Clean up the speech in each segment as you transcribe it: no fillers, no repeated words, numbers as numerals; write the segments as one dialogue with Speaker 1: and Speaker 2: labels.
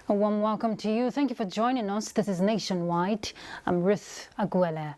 Speaker 1: A warm welcome to you. Thank you for joining us. This is Nationwide. I'm Ruth Aguele.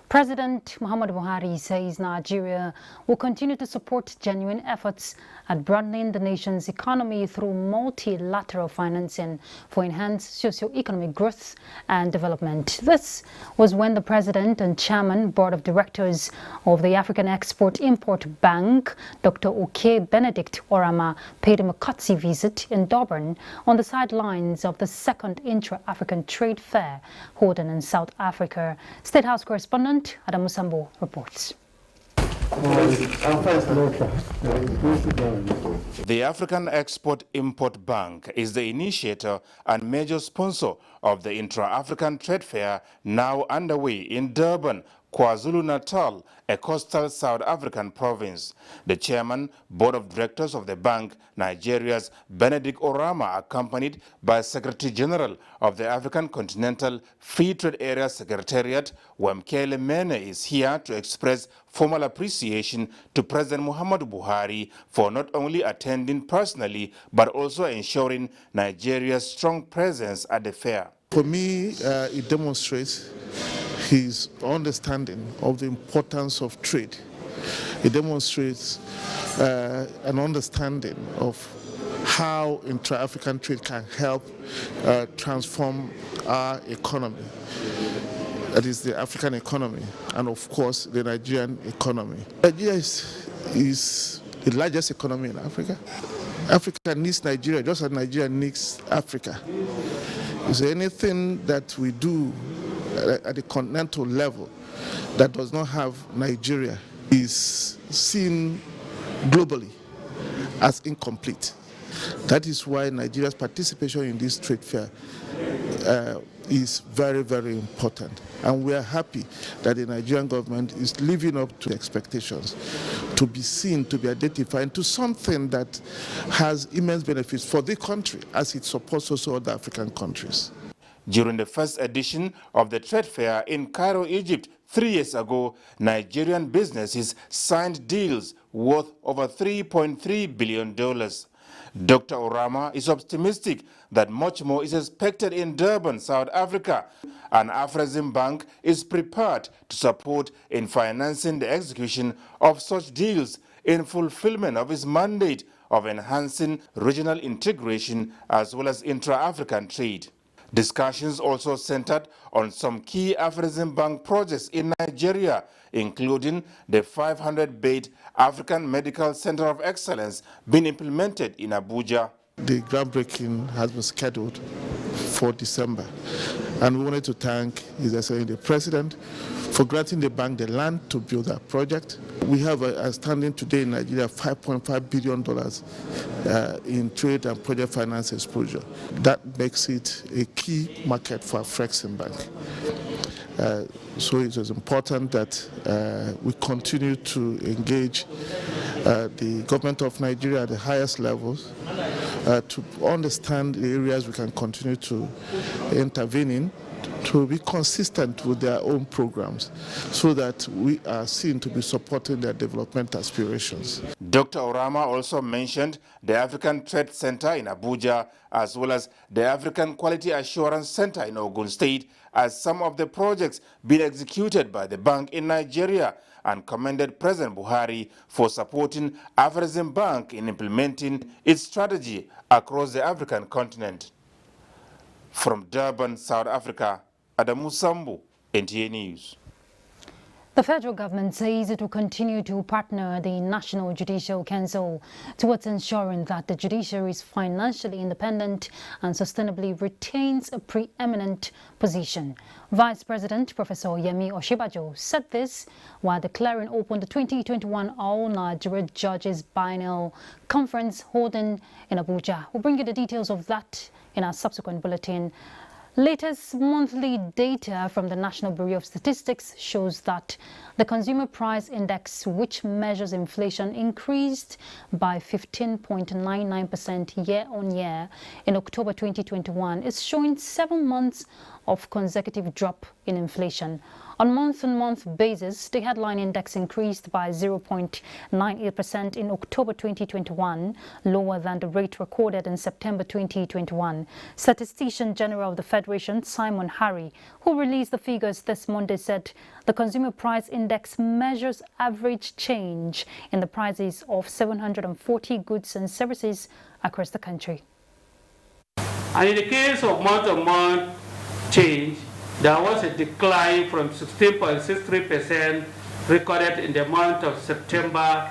Speaker 1: President Muhammadu Buhari says Nigeria will continue to support genuine efforts at broadening the nation's economy through multilateral financing for enhanced socio-economic growth and development. This was when the President and Chairman, Board of Directors of the African Export-Import Bank, Dr. Oke Benedict Orama, paid him a courtesy visit in Durban on the sidelines of the second Intra-African Trade Fair holding in South Africa. State House correspondent Adamu Sambo reports.
Speaker 2: The African Export-Import Bank is the initiator and major sponsor of the Intra-African Trade Fair now underway in Durban, KwaZulu-Natal, a coastal South African province. The chairman, board of directors of the bank, Nigeria's Benedict Orama, accompanied by Secretary General of the African Continental Free Trade Area Secretariat, Wamkele Mene, is here to express formal appreciation to President Muhammadu Buhari for not only attending personally, but also ensuring Nigeria's strong presence at the fair.
Speaker 3: For me, it demonstrates his understanding of the importance of trade. It demonstrates an understanding of how intra-African trade can help transform our economy. That is the African economy and, of course, the Nigerian economy. Nigeria is the largest economy in Africa. Africa needs Nigeria just as Nigeria needs Africa. Is there anything that we do at the continental level that does not have Nigeria is seen globally as incomplete. That is why Nigeria's participation in this trade fair is very, very important. And we are happy that the Nigerian government is living up to expectations, to be seen, to be identified, to something that has immense benefits for the country as it supports also other African countries.
Speaker 2: During the first edition of the trade fair in Cairo, Egypt, 3 years ago, Nigerian businesses signed deals worth over $3.3 billion. Dr. Orama is optimistic that much more is expected in Durban, South Africa, and Afrexim Bank is prepared to support in financing the execution of such deals in fulfillment of its mandate of enhancing regional integration as well as intra-African trade. Discussions also centered on some key Afrexim Bank projects in Nigeria, including the 500-bed African Medical Center of Excellence being implemented in Abuja.
Speaker 3: The groundbreaking has been scheduled for December, and we wanted to thank His Excellency the President for granting the bank the land to build that project. We have a standing today in Nigeria $5.5 billion in trade and project finance exposure. That makes it a key market for Afrexim Bank. So it is important that we continue to engage the government of Nigeria at the highest levels to understand the areas we can continue to intervene in, to be consistent with their own programs so that we are seen to be supporting their development aspirations.
Speaker 2: Dr. Orama also mentioned the African Trade Center in Abuja as well as the African Quality Assurance Center in Ogun State as some of the projects being executed by the bank in Nigeria, and commended President Buhari for supporting Afrexim Bank in implementing its strategy across the African continent. From Durban, South Africa, Adamu Sambu, NTA News.
Speaker 1: The federal government says it will continue to partner the National Judicial Council towards ensuring that the judiciary is financially independent and sustainably retains a preeminent position. Vice President Professor Yemi Oshibajo said this while declaring open the 2021 All Nigeria Judges Biennial Conference holding in Abuja. We'll bring you the details of that in our subsequent bulletin. Latest monthly data from the National Bureau of Statistics shows that the Consumer Price Index, which measures inflation, increased by 15.99% year-on-year in October 2021, is showing 7 months of consecutive drop in inflation. On month-on-month basis, the headline index increased by 0.98% in October 2021, lower than the rate recorded in September 2021. Statistician General of the Federation, Simon Harry, who released the figures this Monday, said the Consumer Price Index measures average change in the prices of 740 goods and services across the country.
Speaker 4: And in the case of month-on-month change, there was a decline from 16.63% recorded in the month of September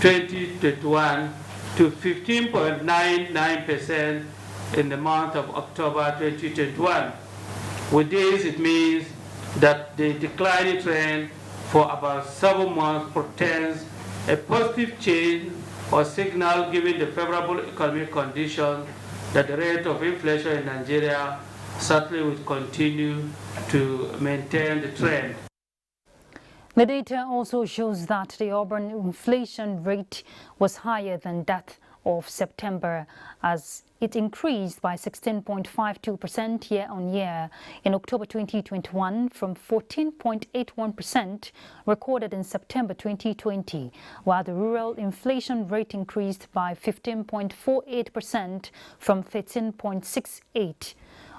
Speaker 4: 2021 to 15.99% in the month of October 2021. With this, it means that the declining trend for about 7 months portends a positive change or signal given the favorable economic conditions that the rate of inflation in Nigeria certainly will continue to maintain the trend.
Speaker 1: The data also shows that the urban inflation rate was higher than that of September, as it increased by 16.52% year-on-year in October 2021 from 14.81% recorded in September 2020, while the rural inflation rate increased by 15.48% from 13.68%.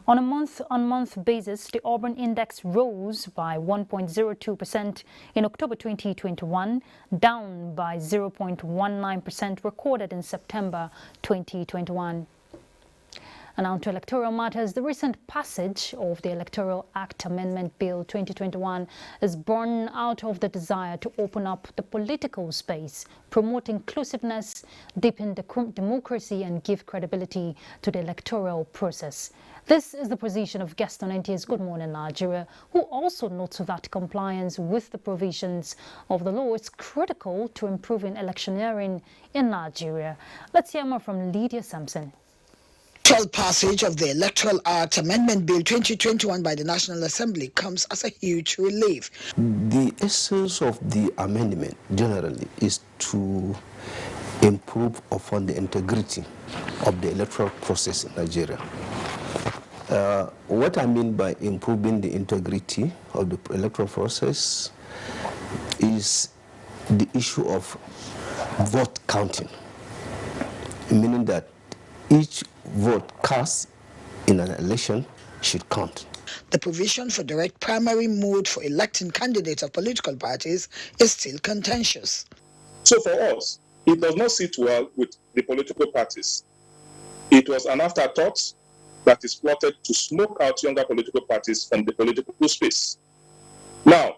Speaker 1: On a month-on-month basis, the urban index rose by 1.02% in October 2021, down by 0.19% recorded in September 2021. And on to electoral matters, the recent passage of the Electoral Act Amendment Bill 2021 is born out of the desire to open up the political space, promote inclusiveness, deepen democracy and give credibility to the electoral process. This is the position of guest on NTA's Good Morning Nigeria, who also notes that compliance with the provisions of the law is critical to improving electioneering in Nigeria. Let's hear more from Lydia Sampson.
Speaker 5: Passage of the Electoral Act Amendment Bill 2021 by the National Assembly comes as a huge relief.
Speaker 6: The essence of the amendment generally is to improve upon the integrity of the electoral process in Nigeria. What I mean by improving the integrity of the electoral process is the issue of vote counting, meaning that each vote cast in an election should count.
Speaker 5: The provision for direct primary mode for electing candidates of political parties is still contentious.
Speaker 7: So for us, it does not sit well with the political parties. It was an afterthought that is plotted to smoke out younger political parties from the political space. Now,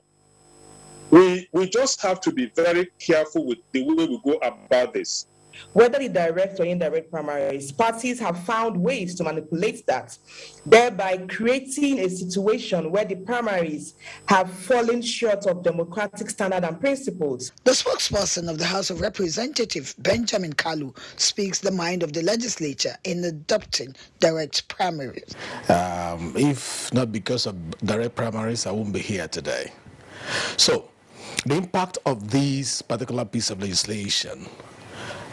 Speaker 7: we just have to be very careful with the way we go about this.
Speaker 8: Whether the direct or indirect primaries, parties have found ways to manipulate that, thereby creating a situation where the primaries have fallen short of democratic standards and principles.
Speaker 5: The spokesperson of the House of Representatives, Benjamin Kalu, speaks the mind of the legislature in adopting direct primaries.
Speaker 9: If not because of direct primaries, I wouldn't be here today. So, the impact of this particular piece of legislation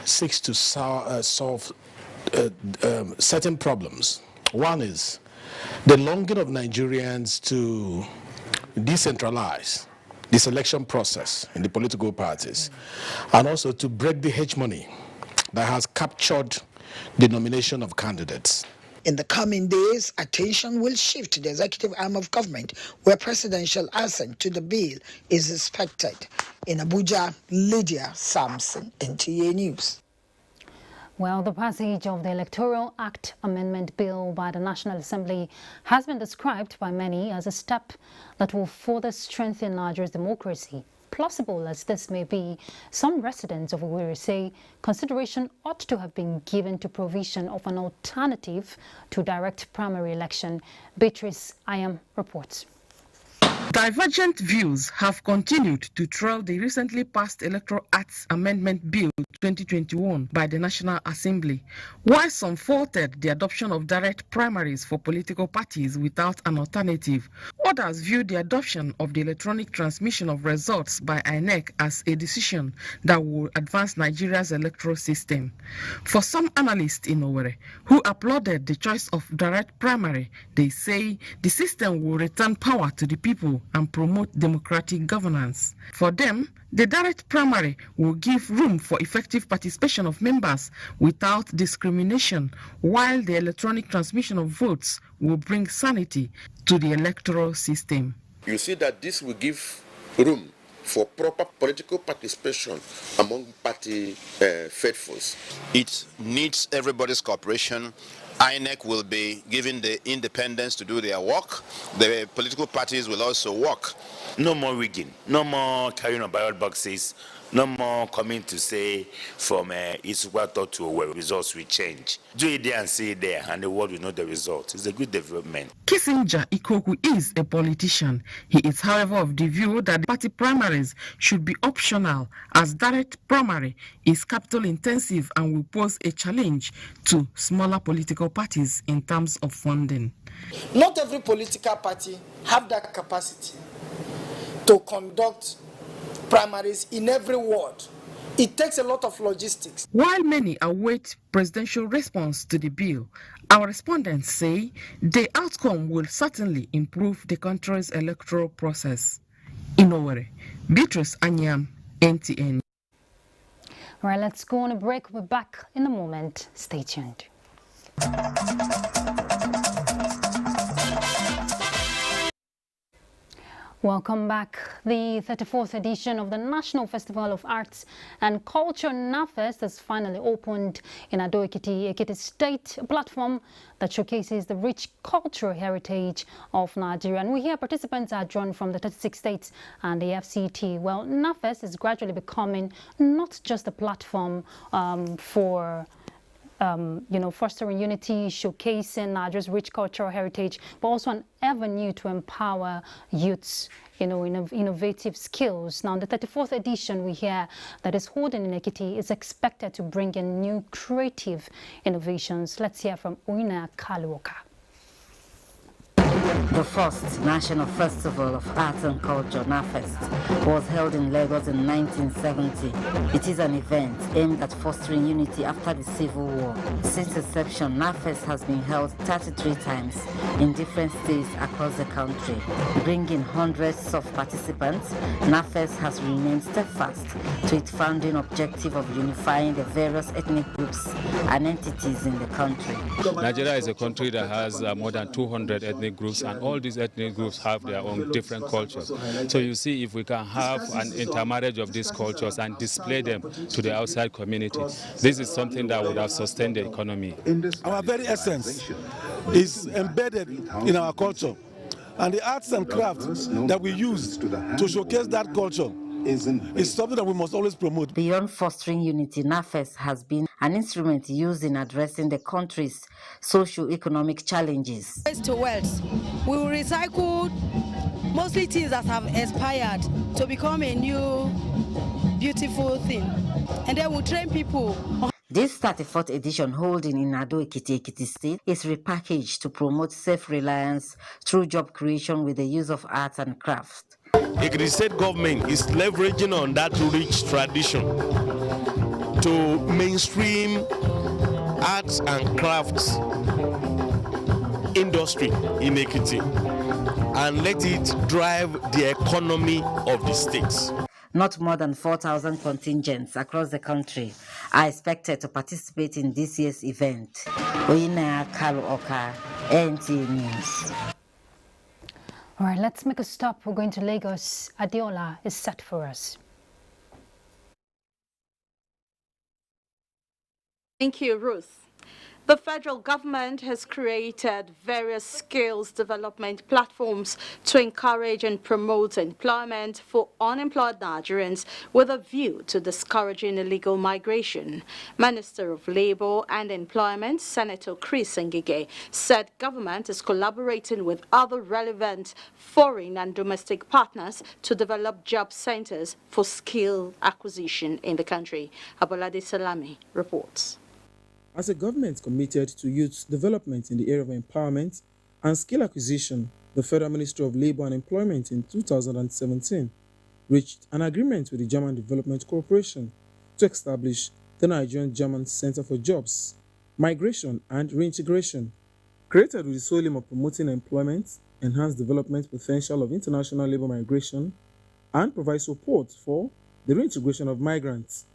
Speaker 9: seeks to solve certain problems. One is the longing of Nigerians to decentralize the selection process in the political parties, and also to break the hegemony that has captured the nomination of candidates.
Speaker 5: In the coming days, attention will shift to the executive arm of government, where presidential assent to the bill is expected. In Abuja, Lydia Sampson, NTA News.
Speaker 1: Well, the passage of the Electoral Act Amendment Bill by the National Assembly has been described by many as a step that will further strengthen Nigeria's democracy. Plausible as this may be, some residents of Owerri say consideration ought to have been given to provision of an alternative to direct primary election. Beatrice Ayam reports.
Speaker 8: Divergent views have continued to trail the recently passed Electoral Acts Amendment Bill 2021 by the National Assembly, while some faulted the adoption of direct primaries for political parties without an alternative. Others viewed the adoption of the electronic transmission of results by INEC as a decision that will advance Nigeria's electoral system. For some analysts in Owerri, who applauded the choice of direct primary, they say the system will return power to the people and promote democratic governance. For them, the direct primary will give room for effective participation of members without discrimination, while the electronic transmission of votes will bring sanity to the electoral system.
Speaker 10: You see that this will give room for proper political participation among party faithfuls. It needs everybody's cooperation. INEC will be given the independence to do their work. The political parties will also work.
Speaker 11: No more rigging, no more carrying on ballot boxes, no more coming to say from Isuwato to where results will change. Do it there and see it there, and the world will know the result. It's a good development.
Speaker 8: Kissinger Ikoku is a politician. He is, however, of the view that party primaries should be optional, as direct primary is capital intensive and will pose a challenge to smaller political parties in terms of funding.
Speaker 12: Not every political party have that capacity to conduct primaries in every ward. It takes a lot of logistics.
Speaker 8: While many await presidential response to the bill, our respondents say the outcome will certainly improve the country's electoral process. In Owerri, Beatrice Anyam, NTA.
Speaker 1: All right, let's go on a break. We're back in a moment. Stay tuned. Welcome back. The 34th edition of the National Festival of Arts and Culture NAFEST has finally opened in Ado-Ekiti, Ekiti State, a platform that showcases the rich cultural heritage of Nigeria. And we hear participants are drawn from the 36 states and the FCT. Well, NAFEST is gradually becoming not just a platform for fostering unity, showcasing Nigeria's rich cultural heritage, but also an avenue to empower youths, innovative skills. Now, the 34th edition we hear that is holding in Ekiti is expected to bring in new creative innovations. Let's hear from Uina Kaluoka.
Speaker 13: The first National Festival of Arts and Culture, NAFEST, was held in Lagos in 1970. It is an event aimed at fostering unity after the Civil War. Since inception, NAFEST has been held 33 times in different states across the country. Bringing hundreds of participants, NAFEST has remained steadfast to its founding objective of unifying the various ethnic groups and entities in the country.
Speaker 14: Nigeria is a country that has more than 200 ethnic groups, and all these ethnic groups have their own different cultures. So you see, if we can have an intermarriage of these cultures and display them to the outside community, this is something that would have sustained the economy.
Speaker 15: Our very essence is embedded in our culture, and the arts and crafts that we use to showcase that culture is something that we must always promote.
Speaker 13: Beyond fostering unity, NAFEST has been an instrument used in addressing the country's socio-economic challenges.
Speaker 16: Waste to wealth. We will recycle mostly things that have expired to become a new, beautiful thing. And then we'll train people.
Speaker 13: This 34th edition, holding in Ado-Ekiti, Ekiti State, is repackaged to promote self-reliance through job creation with the use of arts and crafts.
Speaker 17: Ekiti State government is leveraging on that rich tradition to mainstream arts and crafts industry in Ekiti and let it drive the economy of the states.
Speaker 13: Not more than 4,000 contingents across the country are expected to participate in this year's event. Oina Kaluoka, NTA News.
Speaker 1: All right, let's make a stop. We're going to Lagos. Adiola is set for us.
Speaker 18: Thank you, Ruth. The federal government has created various skills development platforms to encourage and promote employment for unemployed Nigerians with a view to discouraging illegal migration. Minister of Labour and Employment, Senator Chris Ngige, said government is collaborating with other relevant foreign and domestic partners to develop job centers for skill acquisition in the country. Abolade Salami reports.
Speaker 19: As a government committed to youth development in the area of empowerment and skill acquisition, the Federal Ministry of Labour and Employment in 2017 reached an agreement with the German Development Corporation to establish the Nigerian-German Center for Jobs, Migration and Reintegration. Created with the sole aim of promoting employment, enhance development potential of international labor migration, and provide support for the reintegration of migrants.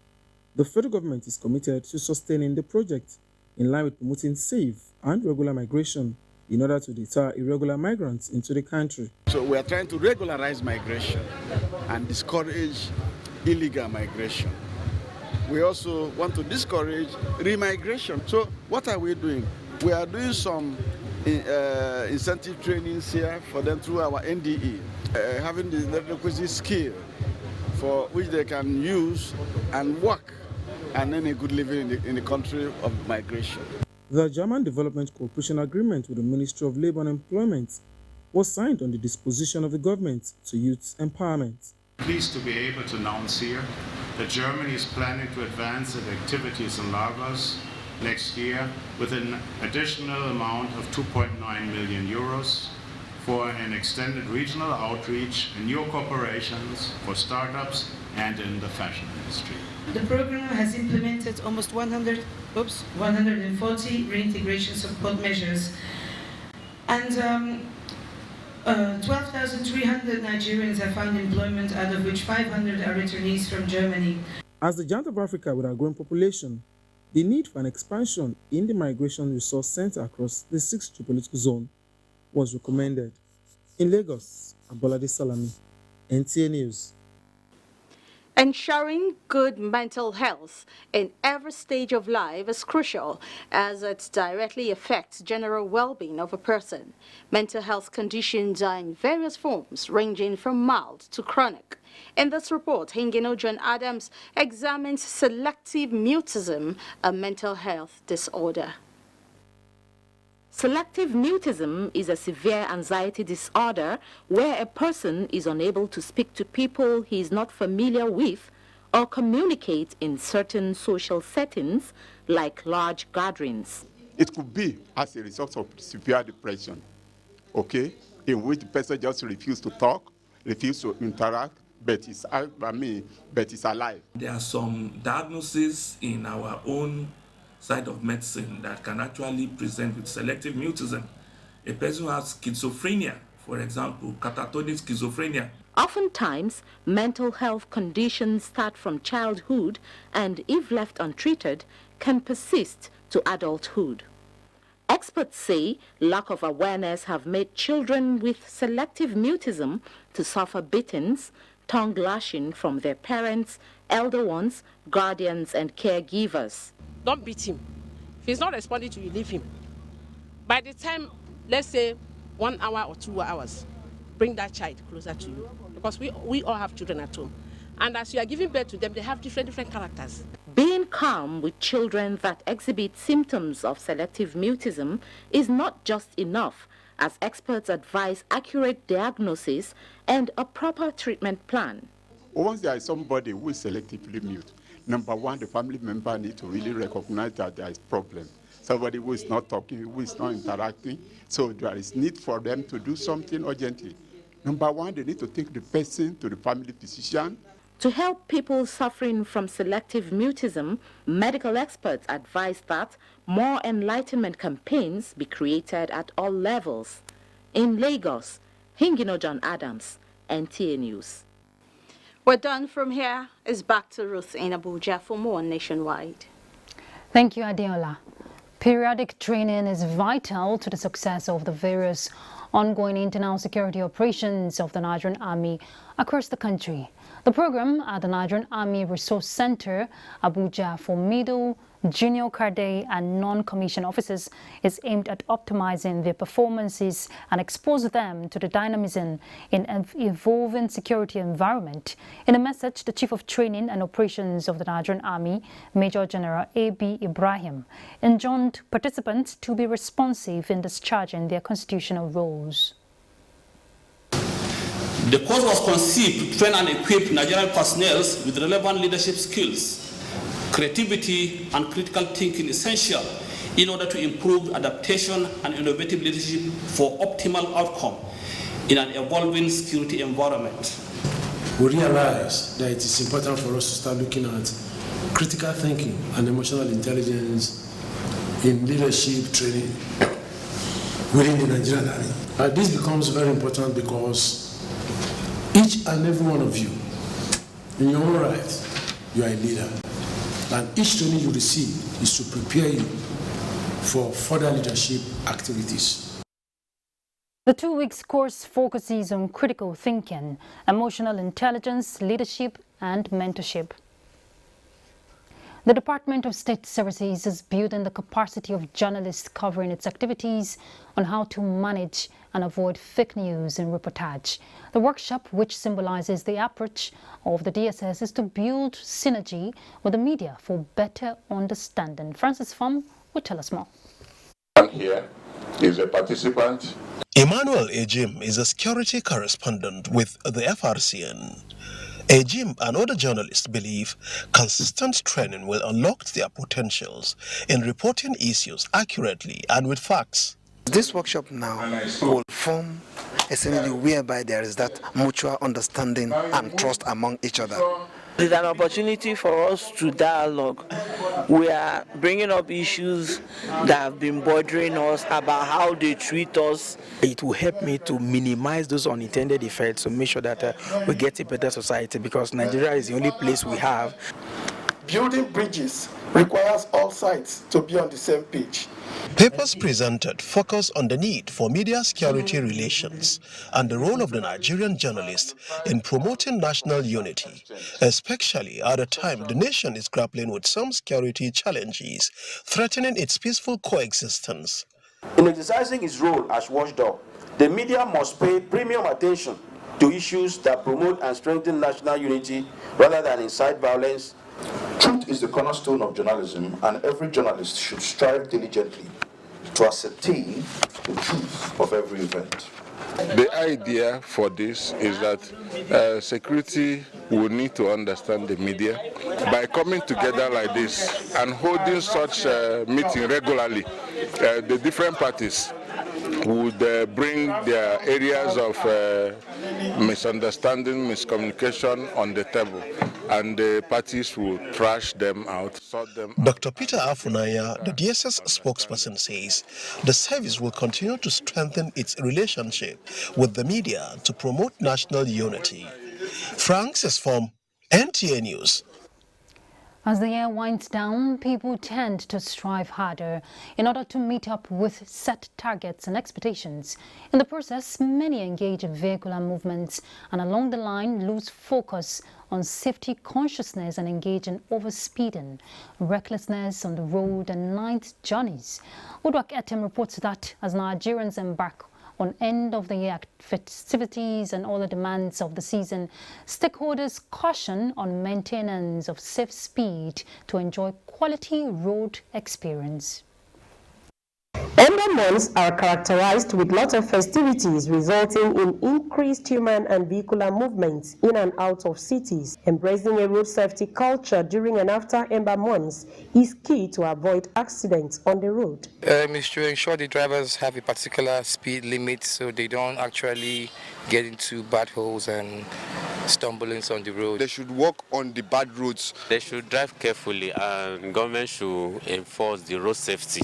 Speaker 19: The federal government is committed to sustaining the project in line with promoting safe and regular migration in order to deter irregular migrants into the country.
Speaker 20: So we are trying to regularize migration and discourage illegal migration. We also want to discourage remigration. So what are we doing? We are doing some incentive trainings here for them through our NDE, having the requisite skill for which they can use and work and earn a good living in the country of migration.
Speaker 19: The German Development Corporation agreement with the Ministry of Labour and Employment was signed on the disposition of the government to youth empowerment.
Speaker 21: Pleased to be able to announce here that Germany is planning to advance its activities in Lagos next year with an additional amount of 2.9 million euros for an extended regional outreach and new corporations for startups and in the fashion industry.
Speaker 22: The program has implemented almost 140 reintegration support measures, and 12,300 Nigerians have found employment, out of which 500 are returnees from Germany.
Speaker 19: As the giant of Africa with our growing population, the need for an expansion in the Migration Resource Center across the 6th geopolitical zone was recommended. In Lagos, Abolade Salami, NTA News.
Speaker 18: Ensuring good mental health in every stage of life is crucial as it directly affects general well-being of a person. Mental health conditions are in various forms, ranging from mild to chronic. In this report, Hingino John Adams examines selective mutism, a mental health disorder.
Speaker 23: Selective mutism is a severe anxiety disorder where a person is unable to speak to people he is not familiar with or communicate in certain social settings like large gatherings.
Speaker 24: It could be as a result of severe depression, okay, in which the person just refuses to talk, refuses to interact, but is alive.
Speaker 25: There are some diagnoses in our own side of medicine that can actually present with selective mutism. A person who has schizophrenia, for example, catatonic schizophrenia.
Speaker 23: Oftentimes, mental health conditions start from childhood and, if left untreated, can persist to adulthood. Experts say lack of awareness have made children with selective mutism to suffer beatings, tongue lashing from their parents, elder ones, guardians, and caregivers.
Speaker 26: Don't beat him. If he's not responding to you, leave him. By the time, let's say, 1 hour or 2 hours, bring that child closer to you. Because we all have children at home. And as you are giving birth to them, they have different characters.
Speaker 23: Being calm with children that exhibit symptoms of selective mutism is not just enough, as experts advise accurate diagnosis and a proper treatment plan.
Speaker 24: Once there is somebody who is selectively mute, number one, the family member needs to really recognize that there is a problem. Somebody who is not talking, who is not interacting, so there is need for them to do something urgently. Number one, they need to take the person to the family physician.
Speaker 23: To help people suffering from selective mutism, medical experts advise that more enlightenment campaigns be created at all levels. In Lagos, Hingino John Adams, NTA News.
Speaker 18: We're done from here. It's back to Ruth in Abuja for more Nationwide.
Speaker 1: Thank you, Adeola. Periodic training is vital to the success of the various ongoing internal security operations of the Nigerian Army across the country. The program at the Nigerian Army Resource Center, Abuja, for middle junior cadre and non-commissioned officers is aimed at optimizing their performances and expose them to the dynamism in an evolving security environment. In a message, the Chief of Training and Operations of the Nigerian Army, Major General A.B. Ibrahim, enjoined participants to be responsive in discharging their constitutional roles.
Speaker 2: The course was conceived to train and equip Nigerian personnel with relevant leadership skills. Creativity and critical thinking essential in order to improve adaptation and innovative leadership for optimal outcome in an evolving security environment.
Speaker 3: We realize that it is important for us to start looking at critical thinking and emotional intelligence in leadership training within the Nigerian Army. This becomes very important because each and every one of you, in your own right, you are a leader. And each training you receive is to prepare you for further leadership activities.
Speaker 1: The 2-week course focuses on critical thinking, emotional intelligence, leadership, and mentorship. The Department of State Services is building the capacity of journalists covering its activities on how to manage and avoid fake news in reportage. The workshop, which symbolizes the approach of the DSS, is to build synergy with the media for better understanding. Francis Pham will tell us more.
Speaker 4: Here is a participant. Emmanuel Ejim is a security correspondent with the FRCN. Ejim and other journalists believe consistent training will unlock their potentials in reporting issues accurately and with facts.
Speaker 6: This workshop now will form a synergy whereby there is that mutual understanding and trust among each other.
Speaker 7: It's an opportunity for us to dialogue. We are bringing up issues that have been bothering us about how they treat us.
Speaker 9: It will help me to minimize those unintended effects to make sure that we get a better society, because Nigeria is the only place we have.
Speaker 12: Building bridges requires all sides to be on the same page.
Speaker 4: Papers presented focus on the need for media security relations and the role of the Nigerian journalist in promoting national unity, especially at a time the nation is grappling with some security challenges threatening its peaceful coexistence.
Speaker 27: In exercising its role as watchdog, the media must pay premium attention to issues that promote and strengthen national unity rather than incite violence.
Speaker 28: Truth is the cornerstone of journalism, and every journalist should strive diligently to ascertain the truth of every event.
Speaker 4: The idea for this is that security will need to understand the media. By coming together like this and holding such meeting regularly, the different parties would bring their areas of misunderstanding, miscommunication on the table, and the parties will trash them out, sort them out. Dr. Peter Afunaya, the DSS spokesperson, says the service will continue to strengthen its relationship with the media to promote national unity. Francis from NTA News.
Speaker 1: As the year winds down, people tend to strive harder in order to meet up with set targets and expectations. In the process, many engage in vehicular movements and along the line lose focus on safety consciousness and engage in overspeeding, recklessness on the road and night journeys. Udwak Etem reports that as Nigerians embark on end-of-the-year festivities and all the demands of the season, stakeholders caution on maintenance of safe speed to enjoy quality road experience.
Speaker 29: Ember months are characterized with lots of festivities resulting in increased human and vehicular movements in and out of cities. Embracing a road safety culture during and after Ember months is key to avoid accidents on the road.
Speaker 30: It's to ensure the drivers have a particular speed limit so they don't actually get into bad holes and stumblings on the road.
Speaker 31: They should walk on the bad roads.
Speaker 32: They should drive carefully, and government should enforce the road safety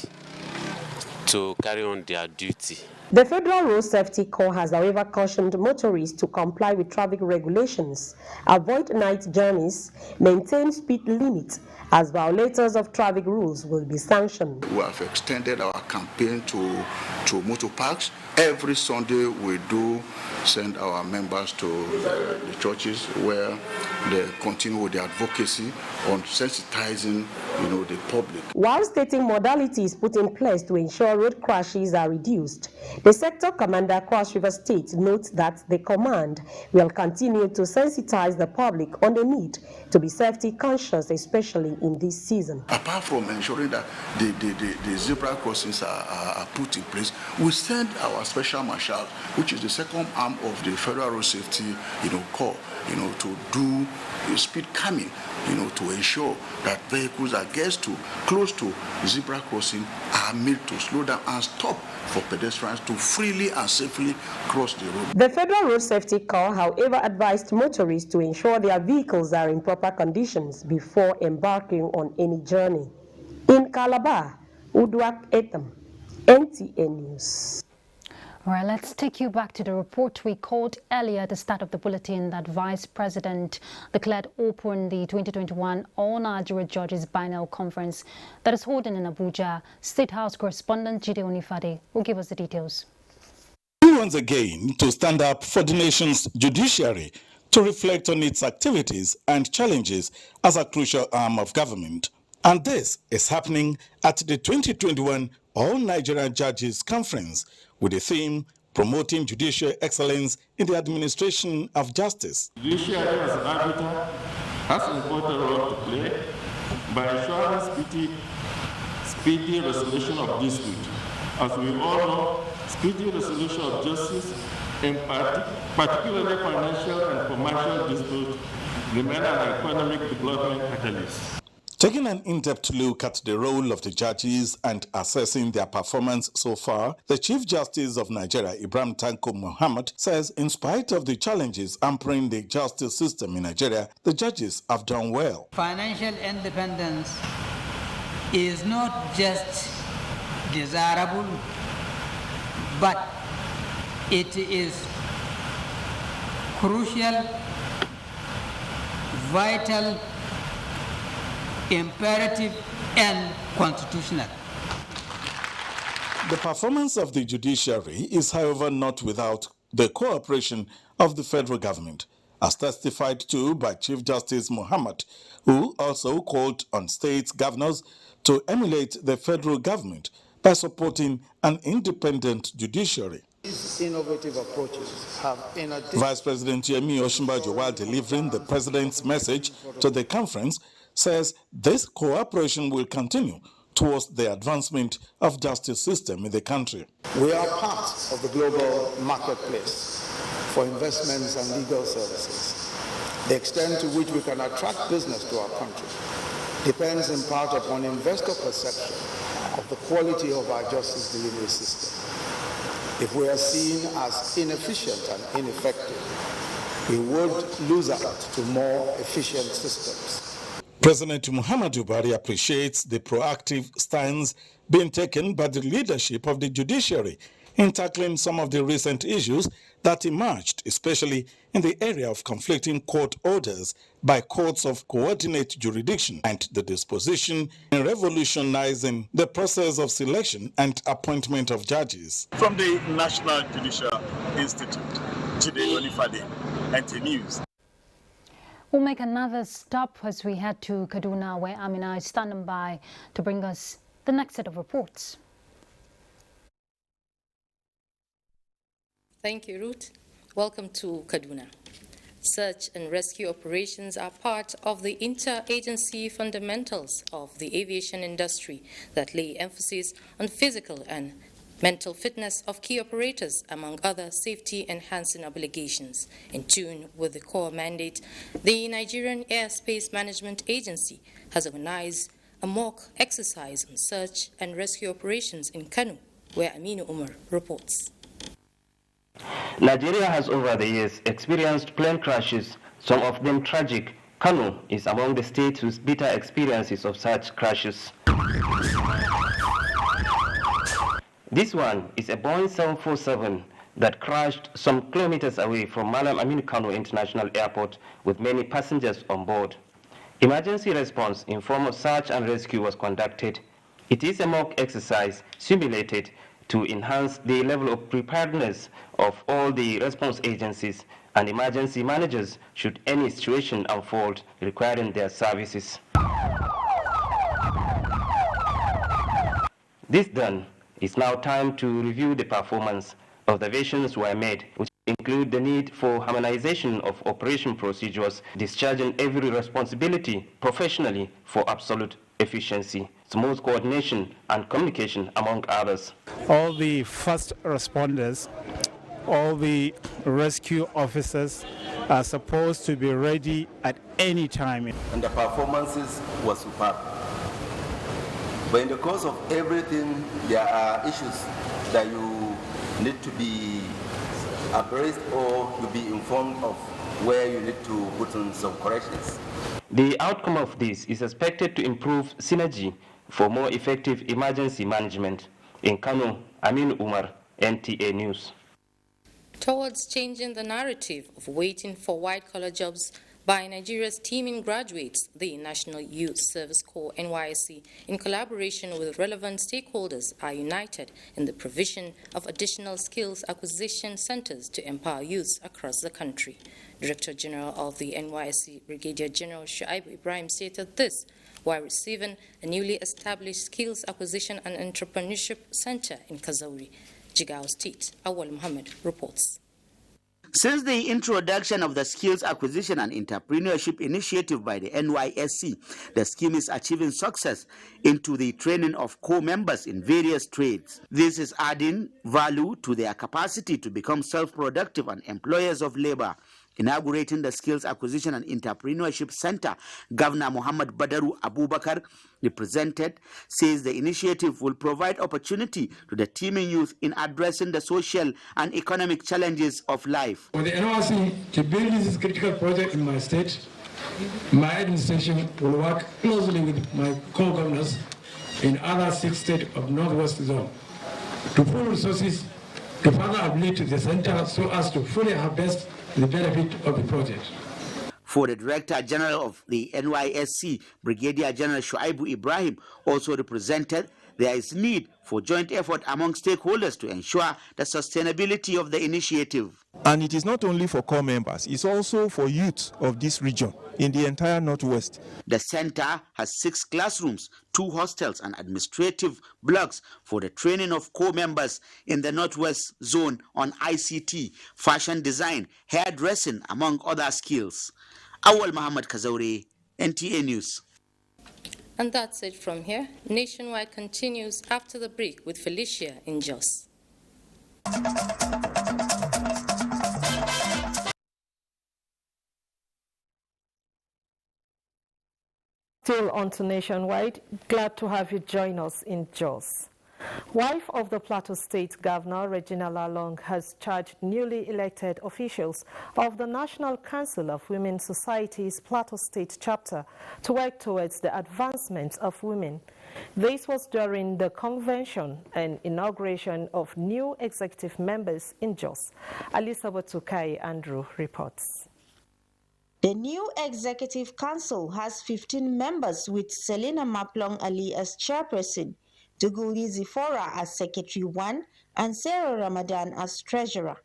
Speaker 32: to carry on their duty.
Speaker 29: The Federal Road Safety Corps has, however, cautioned motorists to comply with traffic regulations, avoid night journeys, maintain speed limits, as violators of traffic rules will be sanctioned.
Speaker 24: We have extended our campaign to motor parks. Every Sunday we do send our members to the churches where they continue with the advocacy on sensitizing
Speaker 28: the public.
Speaker 29: While stating modalities put in place to ensure road crashes are reduced, the sector commander across River State notes that the command will continue to sensitize the public on the need to be safety conscious, especially in this season.
Speaker 28: Apart from ensuring that the zebra crossings are put in place, we send our special marshal, which is the second arm of the Federal Road Safety Corps, to do speed calming, to ensure that vehicles that get close to zebra crossing are made to slow down and stop for pedestrians to freely and safely cross the road.
Speaker 29: The Federal Road Safety Corps, however, advised motorists to ensure their vehicles are in proper conditions before embarking on any journey. In Calabar, Uduak Etam, NTA News.
Speaker 1: All right, let's take you back to the report we called earlier at the start of the bulletin that Vice President declared open the 2021 All Nigeria Judges Biennial Conference that is holding in Abuja. State House correspondent Jide Onifade will give us the details.
Speaker 5: Once again, to stand up for the nation's judiciary, to reflect on its activities and challenges as a crucial arm of government. And this is happening at the 2021 All Nigerian Judges Conference with the theme Promoting Judicial Excellence in the Administration of Justice.
Speaker 8: Judiciary as an arbiter has an important role to play by ensuring speedy resolution of dispute. As we all know, speedy resolution of justice, in particularly financial and commercial disputes, remain an economic development catalyst.
Speaker 5: Taking an in-depth look at the role of the judges and assessing their performance so far, the Chief Justice of Nigeria, Ibrahim Tanko Muhammad, says in spite of the challenges hampering the justice system in Nigeria, the judges have done well.
Speaker 10: Financial independence is not just desirable, but it is crucial, vital, imperative and constitutional.
Speaker 5: The performance of the judiciary is, however, not without the cooperation of the federal government, as testified to by Chief Justice Muhammad, who also called on state governors to emulate the federal government by supporting an independent judiciary.
Speaker 10: These innovative approaches have
Speaker 5: Vice President Yemi Osinbajo, while delivering the president's message to the conference, says this cooperation will continue towards the advancement of justice system in the country.
Speaker 10: We are part of the global marketplace for investments and legal services. The extent to which we can attract business to our country depends in part upon investor perception of the quality of our justice delivery system. If we are seen as inefficient and ineffective, we would lose out to more efficient systems.
Speaker 5: President Muhammadu Buhari appreciates the proactive stance being taken by the leadership of the judiciary in tackling some of the recent issues that emerged, especially in the area of conflicting court orders by courts of coordinate jurisdiction and the disposition in revolutionizing the process of selection and appointment of judges.
Speaker 11: From the National Judicial Institute, Jide Onifade, NTA News.
Speaker 1: We'll make another stop as we head to Kaduna, where Amina is standing by to bring us the next set of reports.
Speaker 13: Thank you, Ruth. Welcome to Kaduna. Search and rescue operations are part of the interagency fundamentals of the aviation industry that lay emphasis on physical and mental fitness of key operators, among other safety-enhancing obligations. In tune with the core mandate, the Nigerian Airspace Management Agency has organized a mock exercise on search and rescue operations in Kano, where Aminu Umar reports.
Speaker 14: Nigeria has over the years experienced plane crashes, some of them tragic. Kano is among the states with bitter experiences of such crashes. This one is a Boeing 747 that crashed some kilometers away from Malam Aminu Kano International Airport with many passengers on board. Emergency response in form of search and rescue was conducted. It is a mock exercise simulated to enhance the level of preparedness of all the response agencies and emergency managers should any situation unfold requiring their services. This done, it's now time to review the performance. Observations were made, which include the need for harmonization of operation procedures, discharging every responsibility professionally for absolute efficiency, smooth coordination and communication, among others.
Speaker 2: All the first responders, all the rescue officers are supposed to be ready at any time.
Speaker 15: And the performances were superb. But in the course of everything, there are issues that you need to be abreast or to be informed of where you need to put in some corrections.
Speaker 14: The outcome of this is expected to improve synergy for more effective emergency management. In Kano, Amin Umar, NTA News.
Speaker 13: Towards changing the narrative of waiting for white-collar jobs by Nigeria's teeming graduates, the National Youth Service Corps, NYSC, in collaboration with relevant stakeholders, are united in the provision of additional skills acquisition centers to empower youths across the country. Director General of the NYSC, Brigadier General Shuaibu Ibrahim, stated this while receiving a newly established Skills Acquisition and Entrepreneurship Center in Kazauri, Jigawa State. Awal Muhammad reports.
Speaker 16: Since the introduction of the Skills Acquisition and Entrepreneurship Initiative by the NYSC, the scheme is achieving success into the training of core members in various trades. This is adding value to their capacity to become self-productive and employers of labor. Inaugurating the Skills Acquisition and Entrepreneurship Center, Governor Muhammad Badaru Abubakar, represented, says the initiative will provide opportunity to the teeming youth in addressing the social and economic challenges of life.
Speaker 17: For the NYSC to build this critical project in my state, my administration will work closely with my co-governors in other 6 states of Northwest Zone to pool resources to further uplift the center so as to fully harvest the benefit of the project.
Speaker 16: For the Director General of the NYSC, Brigadier General Shuaibu Ibrahim, also represented, there is need for joint effort among stakeholders to ensure the sustainability of the initiative.
Speaker 18: And it is not only for core members, it's also for youth of this region in the entire Northwest.
Speaker 16: The center has 6 classrooms, 2 hostels and administrative blocks for the training of core members in the Northwest Zone on ICT, fashion design, hairdressing, among other skills. Awal Muhammad Kazauri, NTA News.
Speaker 13: And that's it from here. Nationwide continues after the break with Felicia in Jos.
Speaker 19: Still on to Nationwide, glad to have you join us in Jos. Wife of the Plateau State Governor, Regina Lalong, has charged newly elected officials of the National Council of Women Societies Plateau State chapter to work towards the advancement of women. This was during the convention and inauguration of new executive members in Jos. Alisa Tukai Andrew reports.
Speaker 20: The new Executive Council has 15 members with Selina Maplong Ali as chairperson, Duguli Zifora as Secretary 1, and Sarah Ramadan as Treasurer.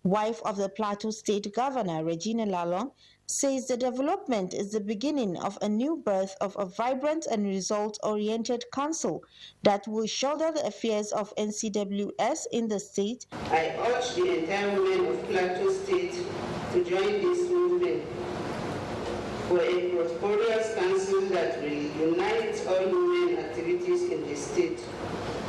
Speaker 20: Wife of the Plateau State Governor, Regina Lalong, says the development is the beginning of a new birth of a vibrant and result-oriented council that will shoulder the affairs of NCWS in the state.
Speaker 21: I urge the entire women of Plateau State to join this movement for a prosperous council that will unite all women activities in the state.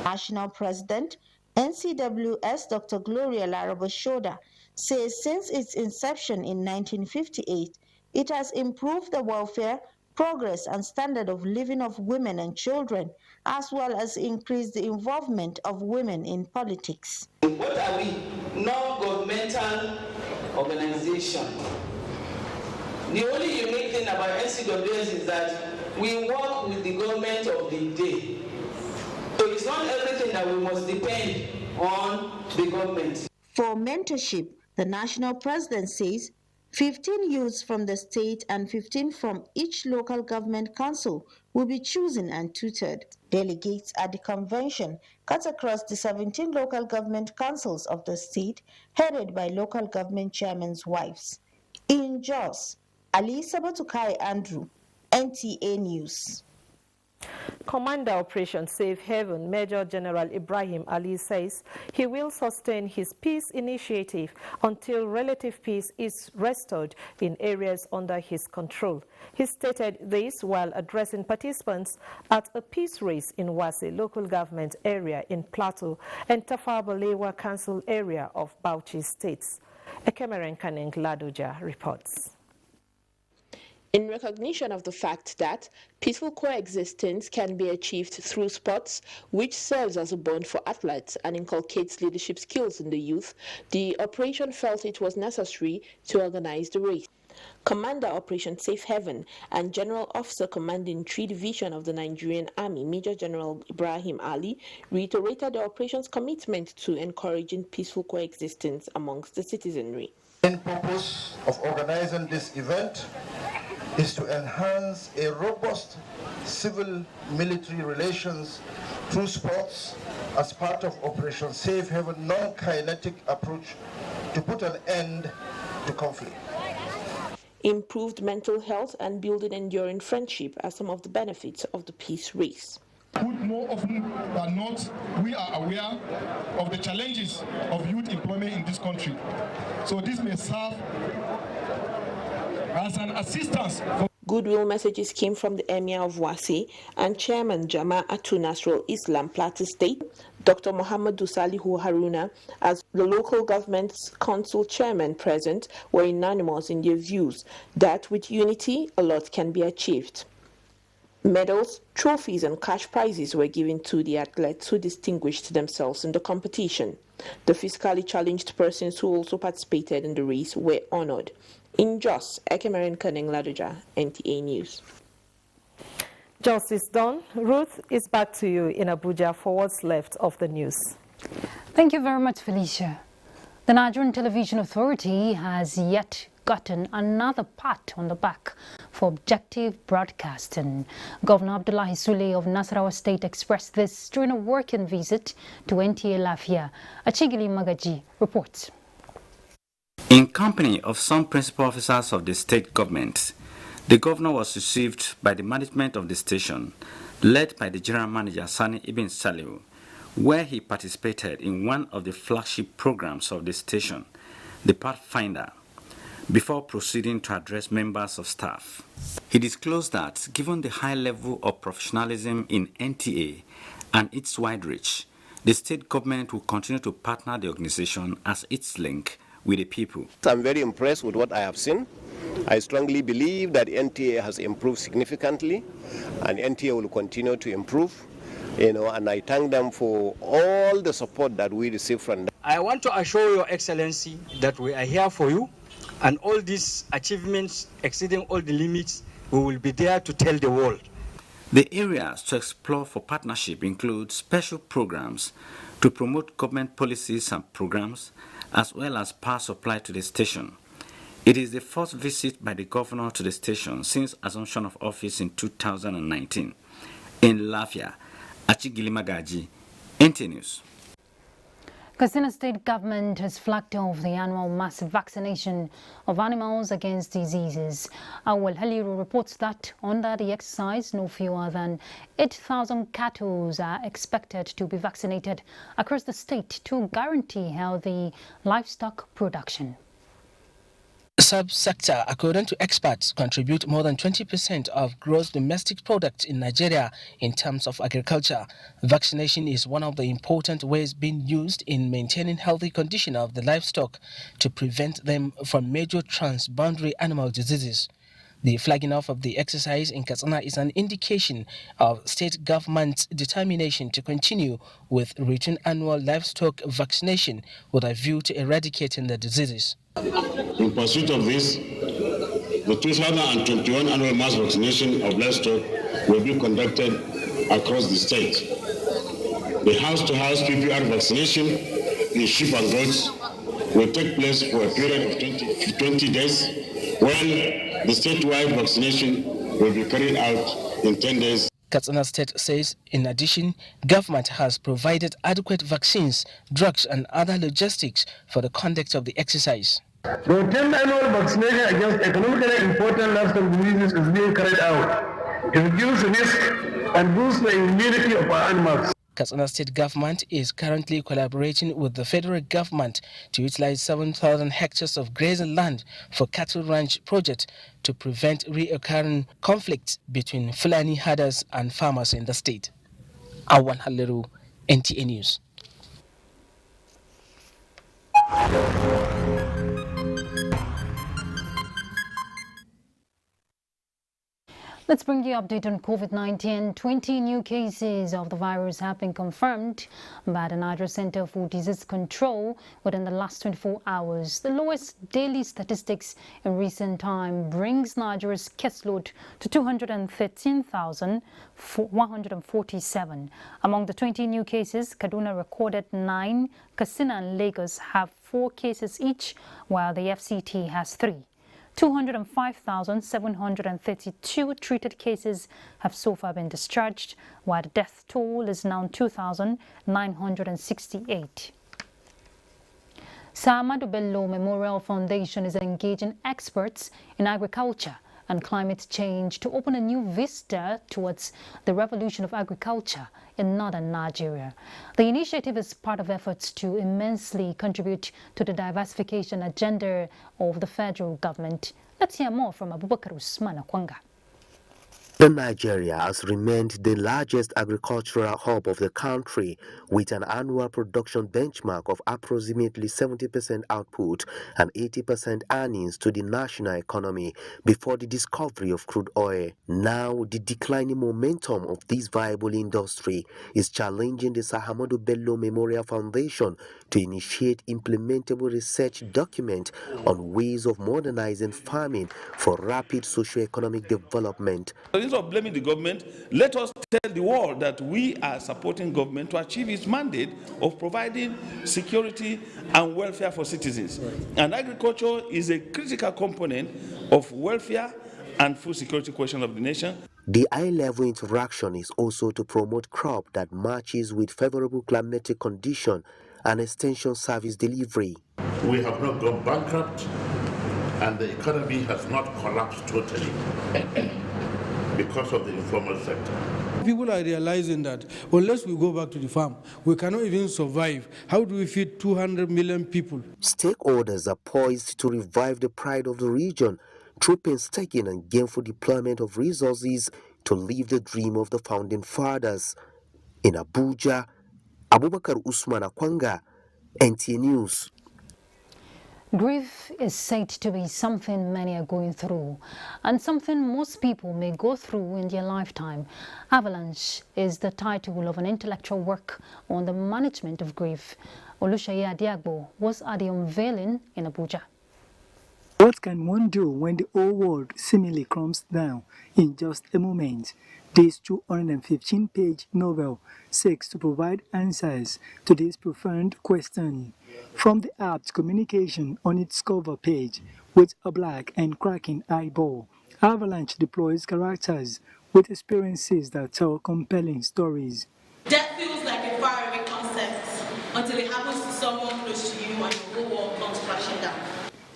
Speaker 20: National President, NCWS Dr. Gloria Larabashoda, says since its inception in 1958, it has improved the welfare, progress, and standard of living of women and children, as well as increased the involvement of women in politics.
Speaker 21: What are we? Non-governmental organization. The only unique thing about NCWS is that we work with the government of the day. So it's not everything that we must depend on the government.
Speaker 20: For mentorship, the national president says 15 youths from the state and 15 from each local government council will be chosen and tutored. Delegates at the convention cut across the 17 local government councils of the state, headed by local government chairmen's wives. In Jos, Ali Sabatukai Andrew, NTA News.
Speaker 19: Commander Operation Safe Haven, Major General Ibrahim Ali says he will sustain his peace initiative until relative peace is restored in areas under his control. He stated this while addressing participants at a peace race in Wase local government area in Plateau and Tafa Balewa Council area of Bauchi states. Ekemeren Kaneng Ladoja reports.
Speaker 3: In recognition of the fact that peaceful coexistence can be achieved through sports, which serves as a bond for athletes and inculcates leadership skills in the youth, the operation felt it was necessary to organize the race. Commander Operation Safe Haven and General Officer Commanding 3 Division of the Nigerian Army, Major General Ibrahim Ali, reiterated the operation's commitment to encouraging peaceful coexistence amongst the citizenry.
Speaker 4: The main purpose of organizing this event is to enhance a robust civil-military relations through sports as part of Operation Safe Haven non-kinetic approach to put an end to conflict.
Speaker 3: Improved mental health and building enduring friendship are some of the benefits of the peace race.
Speaker 6: More often than not, we are aware of the challenges of youth employment in this country. So this may serve as an assistance.
Speaker 3: Goodwill messages came from the Emir of Wase and Chairman Jama'atu Nasrul Islam Plateau State, Dr. Muhammadu Salihu Haruna, as the local government's council chairman present were unanimous in their views that with unity, a lot can be achieved. Medals, trophies, and cash prizes were given to the athletes who distinguished themselves in the competition. The physically challenged persons who also participated in the race were honored. In Jos, Ekemeren Kaneng Ladoja, NTA News.
Speaker 19: Jos is done. Ruth is back to you in Abuja for what's left of the news.
Speaker 1: Thank you very much, Felicia. The Nigerian Television Authority has yet gotten another pat on the back for objective broadcasting. Governor Abdullahi Sule of Nasarawa State expressed this during a working visit to NTA Lafia. Achigili Magaji reports.
Speaker 7: In company of some principal officers of the state government, the governor was received by the management of the station, led by the general manager Sani Ibn Saliu, where he participated in one of the flagship programs of the station, the Pathfinder, before proceeding to address members of staff. He disclosed that, given the high level of professionalism in NTA and its wide reach, the state government will continue to partner the organization as its link with the people.
Speaker 9: I'm very impressed with what I have seen. I strongly believe that NTA has improved significantly, and NTA will continue to improve. And I thank them for all the support that we receive from them.
Speaker 12: I want to assure Your Excellency that we are here for you, and all these achievements exceeding all the limits, we will be there to tell the world.
Speaker 7: The areas to explore for partnership include special programs to promote government policies and programs, as well as power supply to the station. It is the first visit by the governor to the station since assumption of office in 2019. In Lafia, Achigili Magaji, NTA News.
Speaker 1: Katsina State government has flagged off the annual mass vaccination of animals against diseases. Awal Haliru reports that under the exercise, no fewer than 8,000 cattle are expected to be vaccinated across the state to guarantee healthy livestock production.
Speaker 22: Sub-sector, according to experts, contribute more than 20% of gross domestic product in Nigeria in terms of agriculture. Vaccination is one of the important ways being used in maintaining healthy condition of the livestock to prevent them from major transboundary animal diseases. The flagging off of the exercise in Katsina is an indication of state government's determination to continue with routine annual livestock vaccination with a view to eradicating the diseases.
Speaker 23: In pursuit of this, the 2021 annual mass vaccination of livestock will be conducted across the state. The house-to-house PPR vaccination in sheep and goats will take place for a period of 20 days, while the statewide vaccination will be carried out in 10 days.
Speaker 22: Katsina State says, in addition, government has provided adequate vaccines, drugs and other logistics for the conduct of the exercise.
Speaker 25: The 10th annual vaccination against economically important livestock diseases is being carried out. It reduces risk
Speaker 5: and boost the immunity of our animals.
Speaker 22: Katsina State government is currently collaborating with the federal government to utilize 7,000 hectares of grazing land for cattle ranch project to prevent reoccurring conflicts between Fulani herders and farmers in the state. Awan Haliru, NTA News.
Speaker 1: Let's bring you an update on COVID-19. 20 new cases of the virus have been confirmed by the Nigeria Center for Disease Control within the last 24 hours. The lowest daily statistics in recent time brings Nigeria's caseload to 213,147. Among the 20 new cases, Kaduna recorded 9, Katsina and Lagos have 4 cases each, while the FCT has 3. 205,732 treated cases have so far been discharged, while the death toll is now 2,968. Sir Ahmadu Bello Memorial Foundation is engaging experts in agriculture and climate change to open a new vista towards the revolution of agriculture in northern Nigeria. The initiative is part of efforts to immensely contribute to the diversification agenda of the federal government. Let's hear more from Abubakar Usman Akwanga.
Speaker 8: The Nigeria has remained the largest agricultural hub of the country, with an annual production benchmark of approximately 70% output and 80% earnings to the national economy before the discovery of crude oil. Now, the declining momentum of this viable industry is challenging the Sir Ahmadu Bello Memorial Foundation to initiate implementable research document on ways of modernizing farming for rapid socio-economic development.
Speaker 10: Instead of blaming the government, let us tell the world that we are supporting government to achieve its mandate of providing security and welfare for citizens. And agriculture is a critical component of welfare and food security question of the nation.
Speaker 8: The high-level interaction is also to promote crop that matches with favorable climatic condition and extension service delivery.
Speaker 23: We have not gone bankrupt, and the economy has not collapsed totally because of the informal sector.
Speaker 24: People are realizing that unless we go back to the farm, we cannot even survive. How do we feed 200 million people?
Speaker 8: Stakeholders are poised to revive the pride of the region through painstaking and gainful deployment of resources to live the dream of the founding fathers. In Abuja, Abubakar Usman Akwanga, NTA News.
Speaker 1: Grief is said to be something many are going through, and something most people may go through in their lifetime. Avalanche is the title of an intellectual work on the management of grief. Oluseyi Adiagbo was at the unveiling in Abuja.
Speaker 25: What can one do when the whole world seemingly crumbs down in just a moment? This 215-page novel seeks to provide answers to this profound question. From the apt communication on its cover page with a black and cracking eyeball, Avalanche deploys characters with experiences that tell compelling stories.
Speaker 26: Death feels like a faraway concept until it happens to someone close to you and your whole world comes crashing down.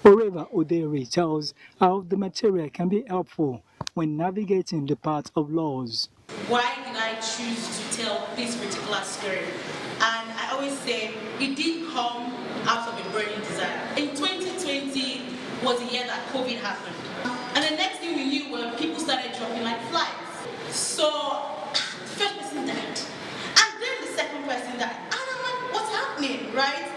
Speaker 25: Oreva Oderi tells how the material can be helpful when navigating the path of loss.
Speaker 26: Why did I choose to tell this particular story? And I always say it did come out of a burning desire. In 2020 was the year that COVID happened. And the next thing we knew were people started dropping like flies. So the first person died. And then the second person died. And I'm like, what's happening, right?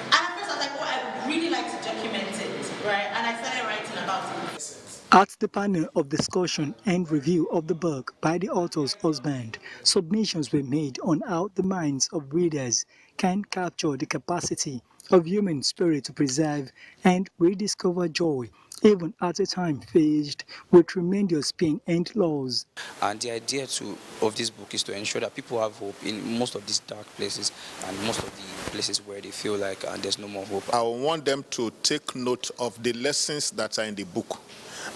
Speaker 26: And at first I was like, oh, I would really like to document it, right? And I started writing about it.
Speaker 25: At the panel of discussion and review of the book by the author's husband, submissions were made on how the minds of readers can capture the capacity of human spirit to preserve and rediscover joy, even at a time faced with tremendous pain and loss.
Speaker 27: And the idea of this book is to ensure that people have hope in most of these dark places and most of the places where they feel like there's no more hope.
Speaker 28: I want them to take note of the lessons that are in the book.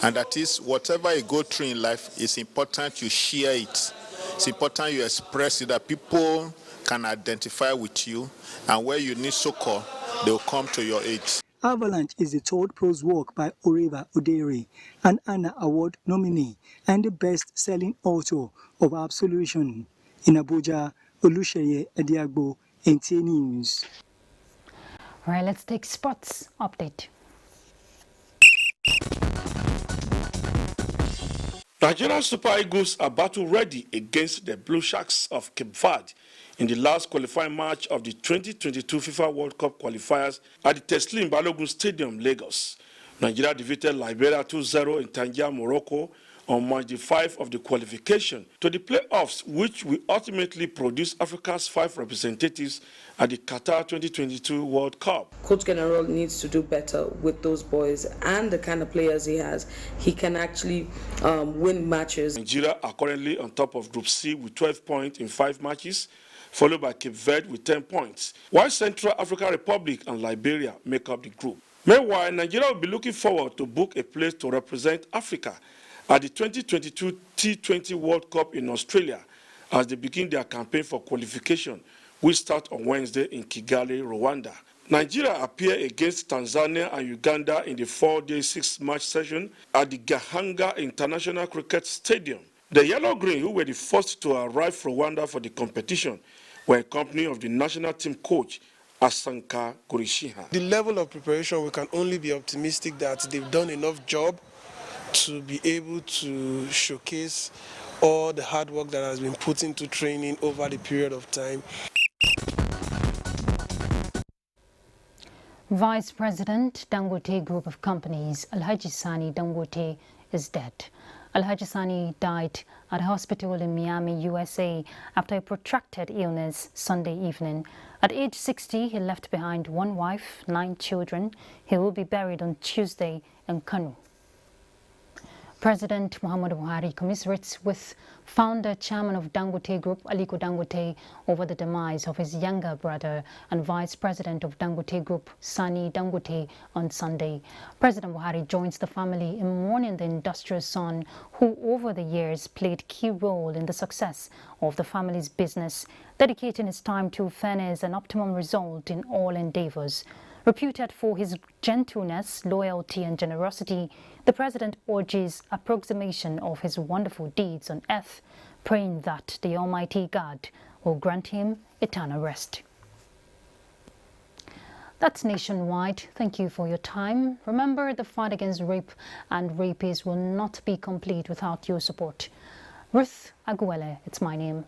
Speaker 28: And that is, whatever you go through in life, it's important you share it. It's important you express it, that people can identify with you, and where you need succor, they'll come to your aid.
Speaker 25: Avalanche is the third prose work by Oreva Oderi, an Anna Award nominee and the best-selling author of Absolution. In Abuja, Olusheye Ediagbo, NTA News.
Speaker 1: All right, let's take sports update.
Speaker 10: Nigerian Super Eagles are battle ready against the Blue Sharks of Cape Verde in the last qualifying match of the 2022 FIFA World Cup qualifiers at the Teslim Balogun Stadium, Lagos. Nigeria defeated Liberia 2-0 in Tangier, Morocco on March 5 of the qualification to the playoffs, which will ultimately produce Africa's 5 representatives at the Qatar 2022 World Cup.
Speaker 2: Coach General needs to do better with those boys and the kind of players he has. He can actually win matches.
Speaker 10: Nigeria are currently on top of Group C with 12 points in 5 matches, followed by Cape Verde with 10 points, while Central African Republic and Liberia make up the group. Meanwhile, Nigeria will be looking forward to book a place to represent Africa at the 2022 T20 World Cup in Australia as they begin their campaign for qualification, which starts on Wednesday in Kigali, Rwanda. Nigeria appear against Tanzania and Uganda in the 4-day 6-match session at the Gahanga International Cricket Stadium. The Yellow Green, who were the first to arrive from Rwanda for the competition, were in company of the national team coach, Asanka Kurishiha.
Speaker 11: The level of preparation, we can only be optimistic that they've done enough job to be able to showcase all the hard work that has been put into training over the period of time.
Speaker 1: Vice President Dangote Group of Companies Alhaji Sani Dangote is dead. Alhaji Sani died at a hospital in Miami, USA after a protracted illness Sunday evening. At age 60, he left behind 1 wife, 9 children. He will be buried on Tuesday in Kano. President Muhammadu Buhari commiserates with founder chairman of Dangote Group, Aliko Dangote, over the demise of his younger brother and vice president of Dangote Group, Sani Dangote, on Sunday. President Buhari joins the family in mourning the industrious son who over the years played key role in the success of the family's business, dedicating his time to fairness and optimum result in all endeavors. Reputed for his gentleness, loyalty and generosity, the president urges approximation of his wonderful deeds on earth, praying that the Almighty God will grant him eternal rest. That's nationwide. Thank you for your time. Remember, the fight against rape and rapists will not be complete without your support. Ruth Aguele, it's my name.